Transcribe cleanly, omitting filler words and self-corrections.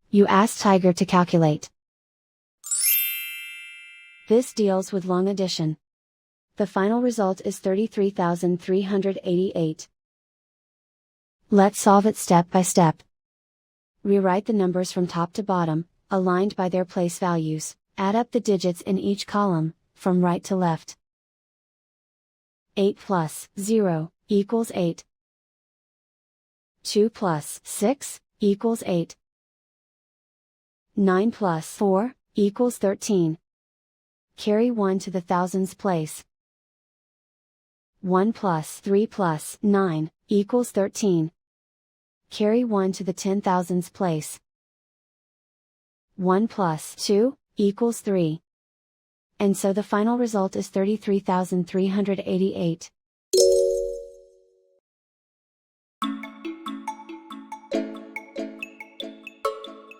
You ask Tiger to calculate. This deals with long addition. The final result is 33,388. Let's solve it step by step. Rewrite the numbers from top to bottom, aligned by their place values. Add up the digits in each column, from right to left. 8 plus 0 equals 8. 2 plus 6 equals 8. 9 plus 4 equals 13. Carry 1 to the thousands place. 1 plus 3 plus 9 equals 13. Carry 1 to the 10,000s place. 1 plus 2 equals 3. And so the final result is 33,388.